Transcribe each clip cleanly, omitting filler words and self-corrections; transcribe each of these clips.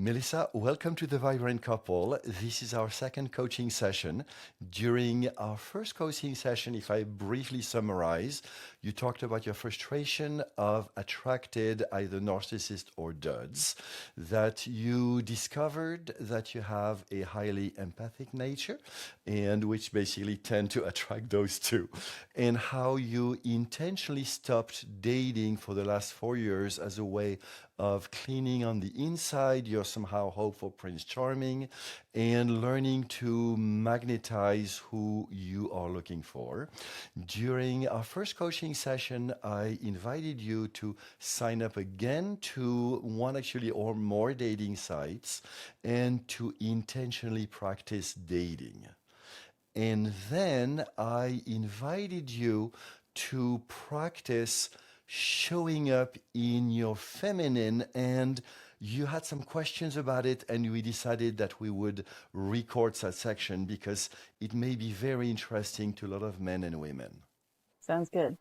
Melissa, welcome to the Vibrant Couple. This is our second coaching session. During our first coaching session, if I briefly summarize, you talked about your frustration of attracted either narcissists or duds, that you discovered that you have a highly empathic nature, and which basically tend to attract those two, and how you intentionally stopped dating for the last 4 years as a way of cleaning on the inside. You're somehow hopeful Prince Charming and learning to magnetize who you are looking for. During our first coaching session, I invited you to sign up again to one actually or more dating sites and to intentionally practice dating. And then I invited you to practice showing up in your feminine, and you had some questions about it, and we decided that we would record that section because it may be very interesting to a lot of men and women. Sounds good.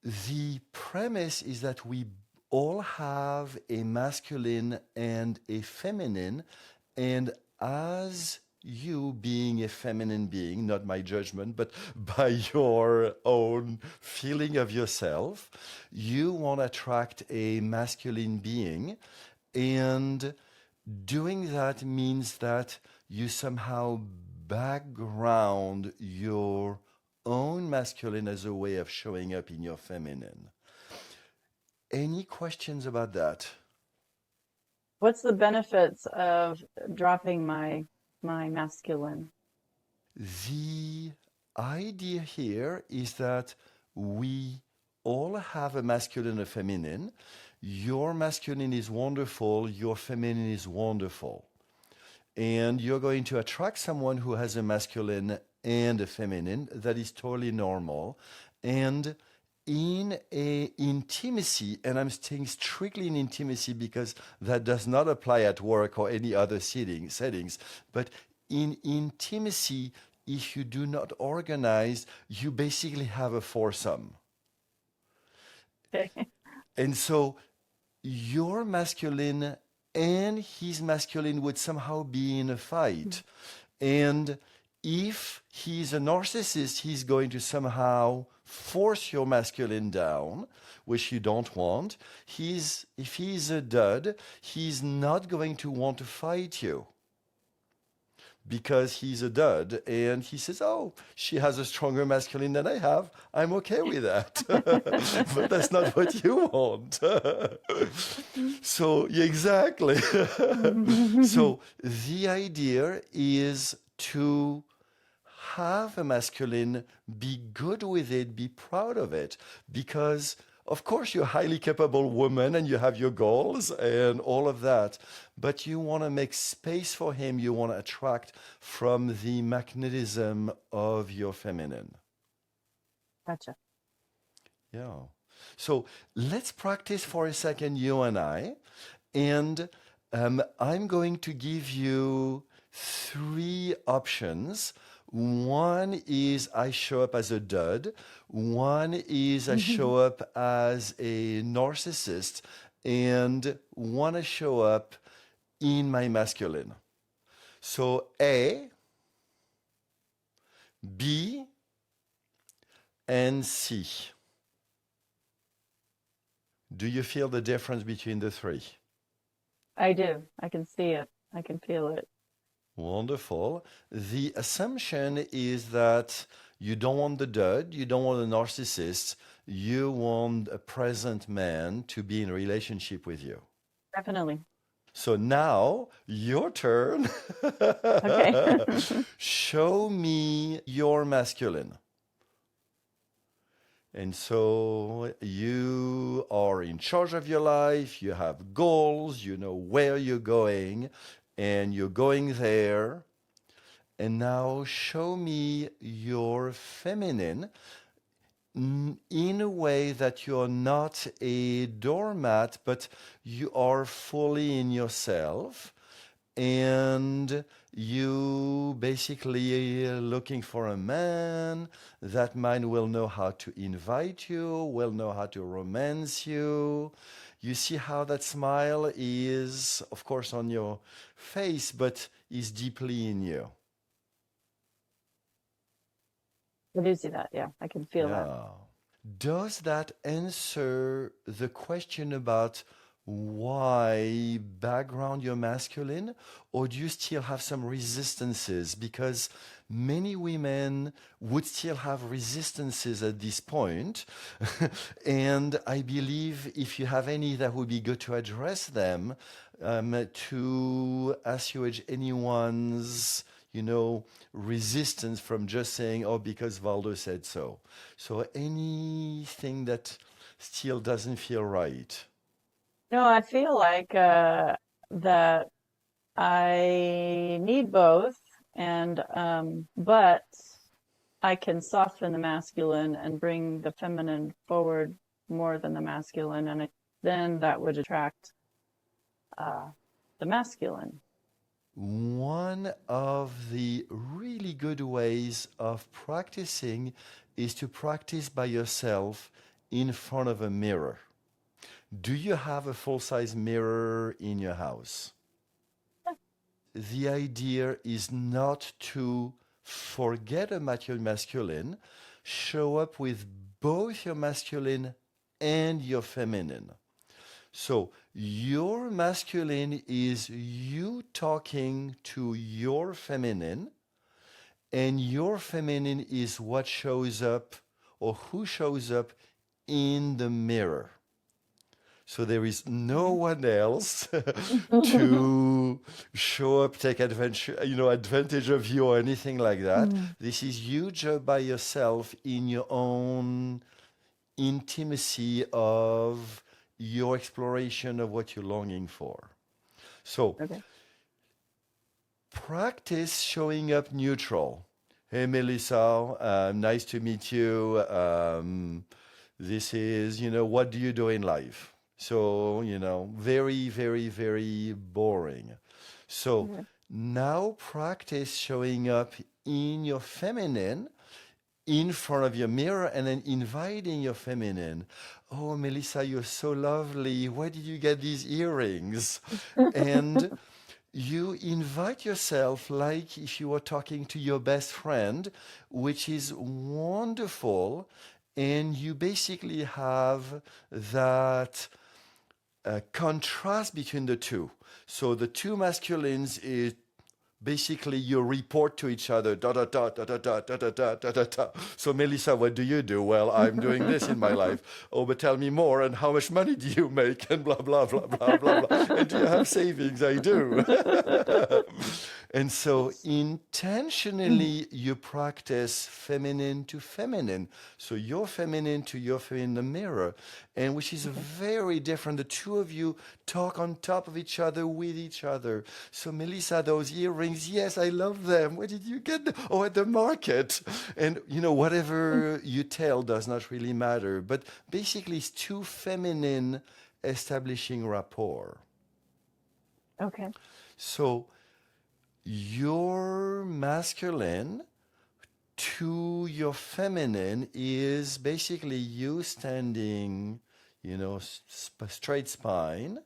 The premise is that we all have a masculine and a feminine, and as you being a feminine being, not my judgment, but by your own feeling of yourself, you want to attract a masculine being. And doing that means that you somehow background your own masculine as a way of showing up in your feminine. Any questions about that? What's the benefits of dropping my masculine? The idea here is that we all have a masculine and a feminine. Your masculine is wonderful, your feminine is wonderful. And you're going to attract someone who has a masculine and a feminine. That is totally normal. And in a intimacy, and I'm staying strictly in intimacy because that does not apply at work or any other settings, but in intimacy, if you do not organize, you basically have a foursome. Okay. And so your masculine and his masculine would somehow be in a fight. And if he's a narcissist, he's going to somehow force your masculine down, which you don't want. If he's a dud, he's not going to want to fight you because he's a dud. And he says, oh, she has a stronger masculine than I have. I'm okay with that. But that's not what you want. So, exactly. So, the idea is to have a masculine, be good with it, be proud of it, because of course you're a highly capable woman and you have your goals and all of that, but you want to make space for him, you want to attract from the magnetism of your feminine. Gotcha. Yeah. So let's practice for a second, you and I, and I'm going to give you 3 options. One is I show up as a dud. One is I show up as a narcissist. And one I show up in my masculine. So A, B, and C. Do you feel the difference between the 3? I do. I can see it. I can feel it. Wonderful. The assumption is that you don't want the dud, you don't want a narcissist, you want a present man to be in a relationship with you. Definitely. So now, your turn. Okay. Show me your masculine. And so you are in charge of your life, you have goals, you know where you're going, and you're going there. And now show me your feminine in a way that you're not a doormat, but you are fully in yourself. And you basically looking for a man. That man will know how to invite you, will know how to romance you. You see how that smile is, of course, on your face, but is deeply in you. I do see that. Yeah, I can feel that. Yeah. Does that answer the question about why background you're masculine, or do you still have some resistances? Because many women would still have resistances at this point. And I believe if you have any, that would be good to address them, to assuage anyone's, resistance from just saying, oh, because Valdo said so. So anything that still doesn't feel right. No, I feel like that I need both, and but I can soften the masculine and bring the feminine forward more than the masculine, and then that would attract uh, the masculine. One of the really good ways of practicing is to practice by yourself in front of a mirror. Do you have a full size mirror in your house? The idea is not to forget about your masculine, show up with both your masculine and your feminine. So your masculine is you talking to your feminine, and your feminine is what shows up or who shows up in the mirror. So there is no one else to show up, take advantage of you or anything like that. Mm. This is you just by yourself in your own intimacy of your exploration of what you're longing for. So Okay. practice showing up neutral. Hey, Melissa, nice to meet you. This is, what do you do in life? So, very, very, very boring. So Okay. now practice showing up in your feminine in front of your mirror and then inviting your feminine. Oh, Melissa, you're so lovely. Where did you get these earrings? And you invite yourself like if you were talking to your best friend, which is wonderful. And you basically have that contrast between the two. So the two masculines is basically you report to each other da da da da da da da da da da da da. So Melissa, what do you do? Well, I'm doing this in my life. Oh, but tell me more, and how much money do you make, and blah blah blah blah blah blah. And do you have savings? I do. And so intentionally you practice feminine to feminine. So your feminine to your feminine in the mirror, and which is Okay. very different. The two of you talk on top of each other with each other. So Melissa, those earrings, yes, I love them. Where did you get them? Oh, at the market. And whatever you tell does not really matter. But basically it's two feminine establishing rapport. Okay. So your masculine to your feminine is basically you standing, straight spine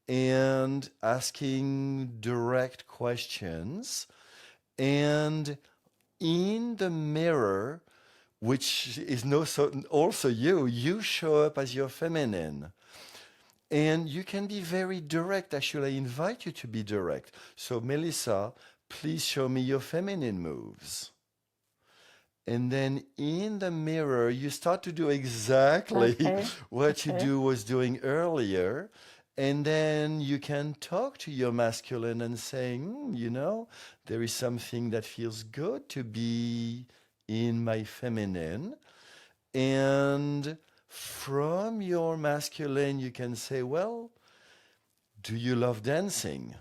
and asking direct questions. And in the mirror, which is no so also you show up as your feminine. And you can be very direct. Actually, I invite you to be direct. So, Melissa, please show me your feminine moves. And then in the mirror, you start to do exactly Okay. what you Okay. was doing earlier. And then you can talk to your masculine and saying, there is something that feels good to be in my feminine. And from your masculine, you can say, well, do you love dancing?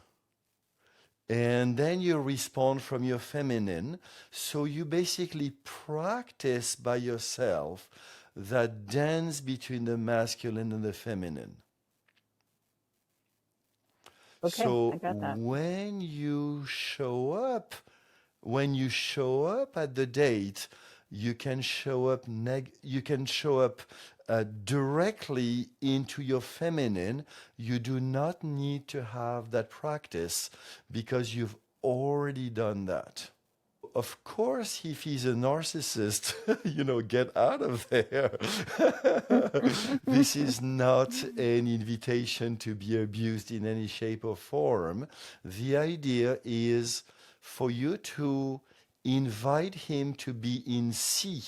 And then you respond from your feminine. So you basically practice by yourself that dance between the masculine and the feminine. Okay. I So got that. when you show up at the date, you can show up directly into your feminine, you do not need to have that practice because you've already done that. Of course, if he's a narcissist, get out of there. This is not an invitation to be abused in any shape or form. The idea is for you to invite him to be in C,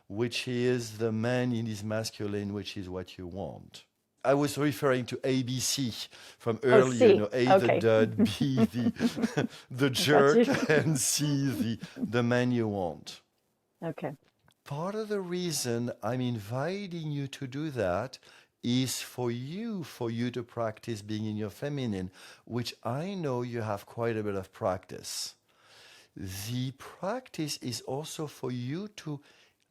which is the man in his masculine, which is what you want. I was referring to ABC from Oh, earlier, C. A the Okay. dud, B the the I got jerk, you. and C the man you want. Okay. Part of the reason I'm inviting you to do that is for you to practice being in your feminine, which I know you have quite a bit of practice. The practice is also for you to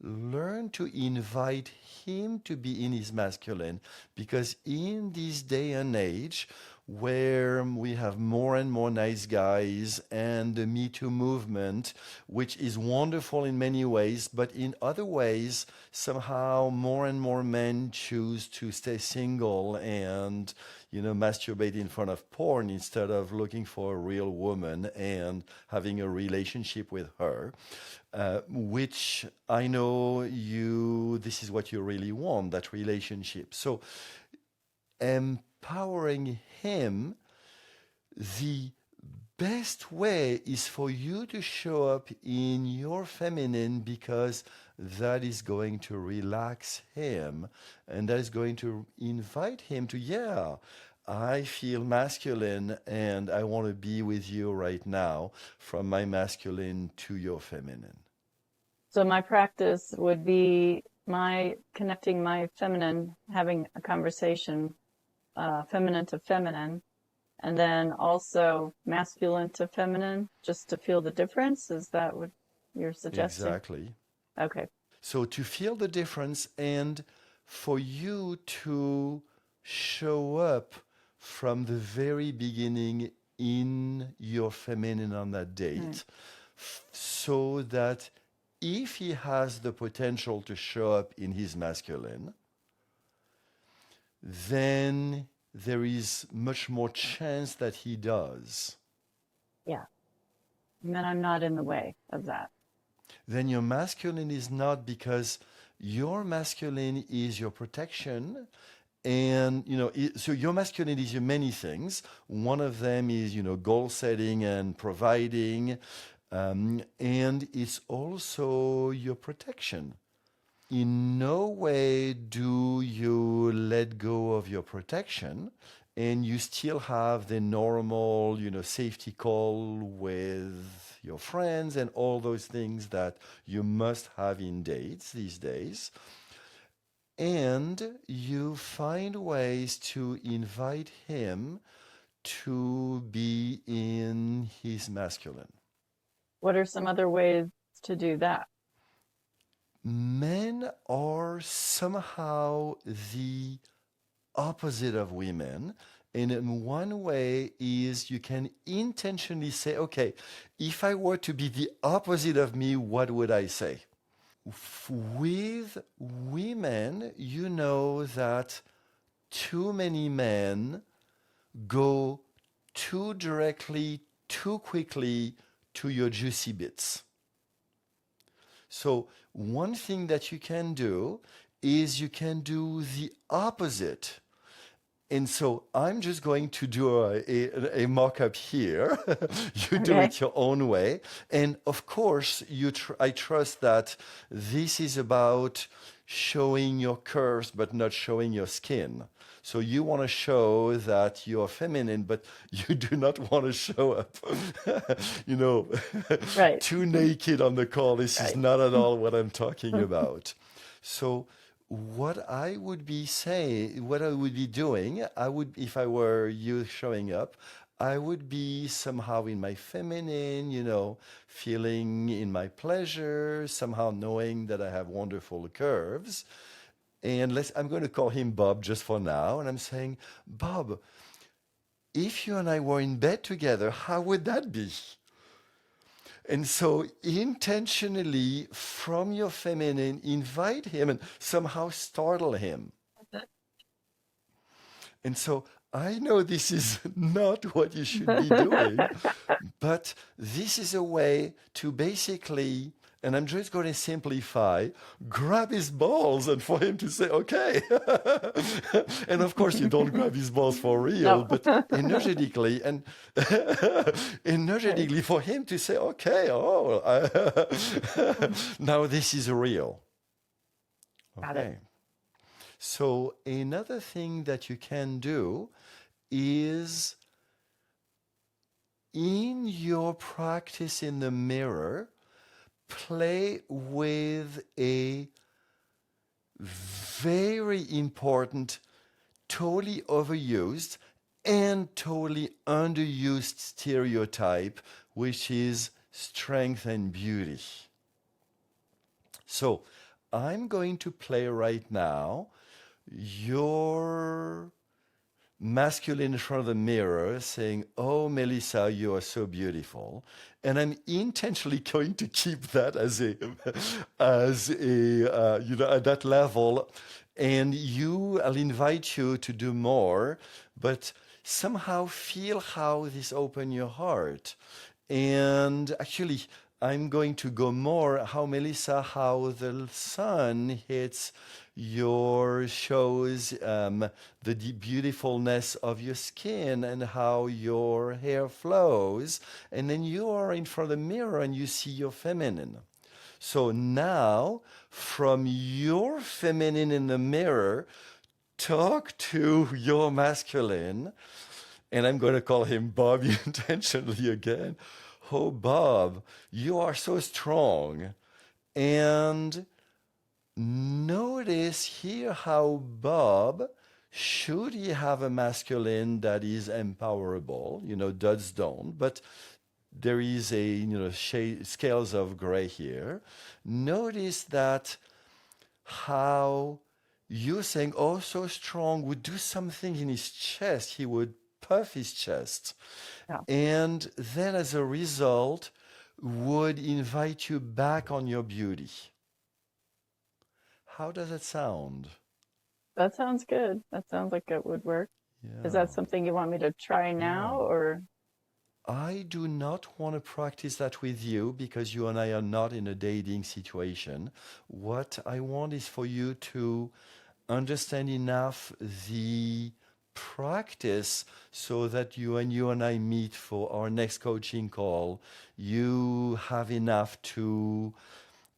learn to invite him to be in his masculine, because in this day and age where we have more and more nice guys and the Me Too movement, which is wonderful in many ways, but in other ways, somehow more and more men choose to stay single and, masturbate in front of porn instead of looking for a real woman and having a relationship with her, which I know this is what you really want, that relationship. So empowering him, the best way is for you to show up in your feminine, because that is going to relax him and that is going to invite him to, yeah, I feel masculine and I want to be with you right now, from my masculine to your feminine. So my practice would be my connecting my feminine, having a conversation, feminine to feminine, and then also masculine to feminine, just to feel the difference. Is that what you're suggesting? Exactly. Okay. So to feel the difference and for you to show up from the very beginning in your feminine on that Right. date, so that if he has the potential to show up in his masculine, then there is much more chance that he does. Yeah. And then I'm not in the way of that. Then your masculine is not, because your masculine is your protection. And so your masculine is your many things. One of them is goal setting and providing, and it's also your protection. In no way do you let go of your protection, and you still have the normal, safety call with your friends and all those things that you must have in dates these days. And you find ways to invite him to be in his masculine. What are some other ways to do that? Men are somehow the opposite of women. And in one way is you can intentionally say, okay, if I were to be the opposite of me, what would I say? With women, you know that too many men go too directly, too quickly to your juicy bits. So, one thing that you can do is you can do the opposite. And so I'm just going to do a mock-up here. You do Okay. it your own way. And of course, I trust that this is about showing your curves, but not showing your skin. So you want to show that you're feminine, but you do not want to show up, you know, Right. too naked on the call. This is Right. not at all what I'm talking about. So what I would be saying, what I would be doing, if I were you showing up, I would be somehow in my feminine, feeling in my pleasure, somehow knowing that I have wonderful curves. And I'm going to call him Bob just for now. And I'm saying, Bob, if you and I were in bed together, how would that be? And so intentionally from your feminine, invite him and somehow startle him. And so I know this is not what you should be doing, but this is a way to basically, and I'm just going to simplify, grab his balls and for him to say, okay. And of course, you don't grab his balls for real, No. but energetically and Right. energetically for him to say, okay, now this is real. Got it. Okay. So another thing that you can do is in your practice in the mirror, play with a very important, totally overused and totally underused stereotype, which is strength and beauty. So I'm going to play right now your masculine in front of the mirror saying, "Oh, Melissa, you are so beautiful." And I'm intentionally going to keep that at that level. And I'll invite you to do more, but somehow feel how this open your heart. And actually, I'm going to go more how Melissa, how the sun hits your shows the beautifulness of your skin and how your hair flows. And then you are in front of the mirror and you see your feminine. So now, from your feminine in the mirror, talk to your masculine. And I'm going to call him Bobby intentionally again. Oh, Bob, you are so strong. And notice here how Bob, should he have a masculine that is empowerable, duds don't, but there is scales of gray here. Notice that how you're saying, oh, so strong, would do something in his chest. He would puff his chest. Yeah. And then as a result, would invite you back on your beauty. How does it sound? That sounds good. That sounds like it would work. Is that Yeah, something you want me to try yeah. now or? I do not want to practice that with you because you and I are not in a dating situation. What I want is for you to understand enough the practice so that you and I meet for our next coaching call. You have enough to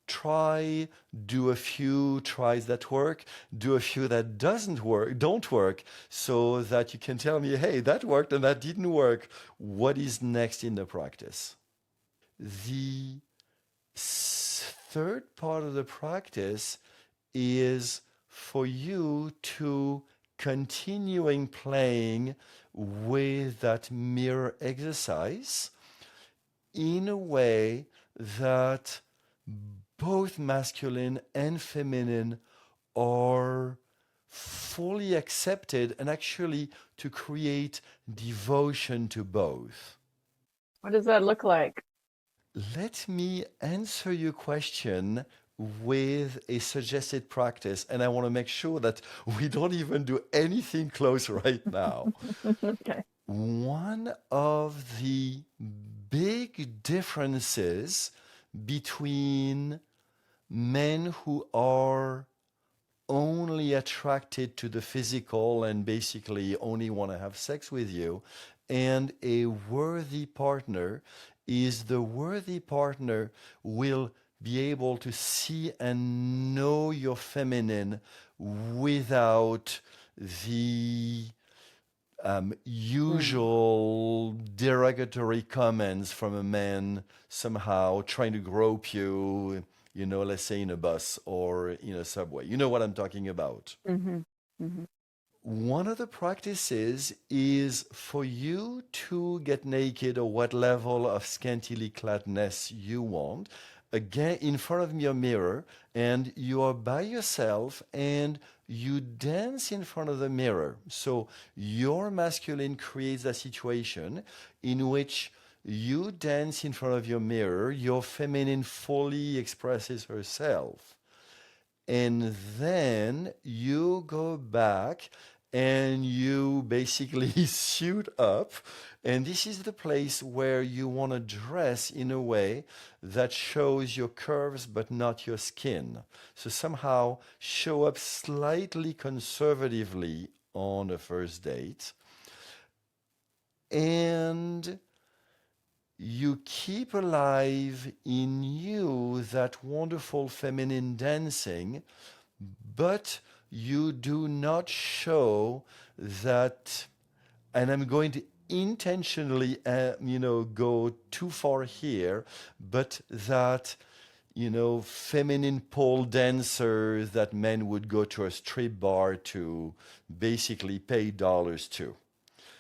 try, do a few tries that work, do a few that don't work, so that you can tell me, hey, that worked and that didn't work. What is next in the practice? The third part of the practice is for you to continuing playing with that mirror exercise in a way that both masculine and feminine are fully accepted and actually to create devotion to both. What does that look like? Let me answer your question with a suggested practice, and I want to make sure that we don't even do anything close right now. Okay. One of the big differences between men who are only attracted to the physical and basically only want to have sex with you and a worthy partner is the worthy partner will be able to see and know your feminine without the Mm. usual derogatory comments from a man somehow trying to grope you, let's say in a bus or in a subway. You know what I'm talking about. Mm-hmm. Mm-hmm. One of the practices is for you to get naked or what level of scantily cladness you want. Again, in front of your mirror, and you are by yourself and you dance in front of the mirror. So your masculine creates a situation in which you dance in front of your mirror, your feminine fully expresses herself. And then you go back and you basically suit up. And this is the place where you want to dress in a way that shows your curves but not your skin. So somehow show up slightly conservatively on a first date. And you keep alive in you that wonderful feminine dancing, but you do not show that, and I'm going to intentionally, go too far here, but that, feminine pole dancer that men would go to a strip bar to basically pay dollars to.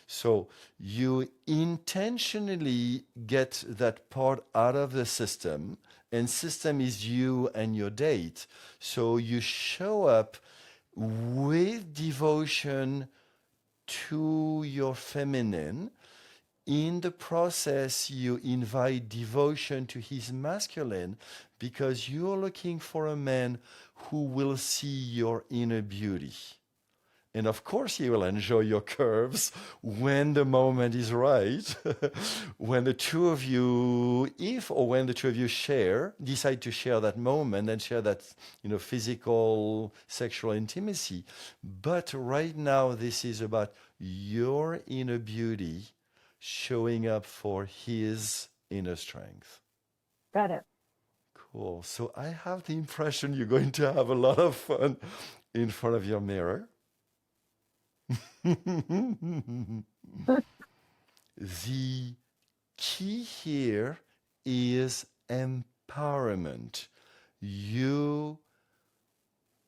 So you intentionally get that part out of the system, and system is you and your date. So you show up with devotion to your feminine. In the process, you invite devotion to his masculine because you're looking for a man who will see your inner beauty. And of course, he will enjoy your curves when the moment is right. When the two of you, if or when the two of you decide to share that moment and share that, physical, sexual intimacy. But right now, this is about your inner beauty showing up for his inner strength. Got it. Cool. So I have the impression you're going to have a lot of fun in front of your mirror. The key here is empowerment. You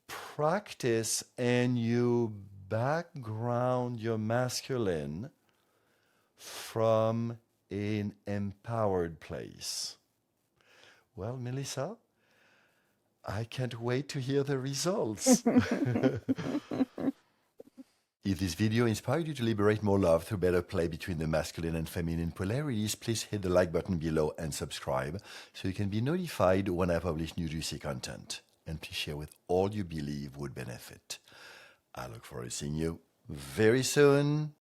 practice and you background your masculine from an empowered place. Well, Melissa, I can't wait to hear the results. If this video inspired you to liberate more love through better play between the masculine and feminine polarities, please hit the like button below and subscribe so you can be notified when I publish new juicy content. And please share with all you believe would benefit. I look forward to seeing you very soon.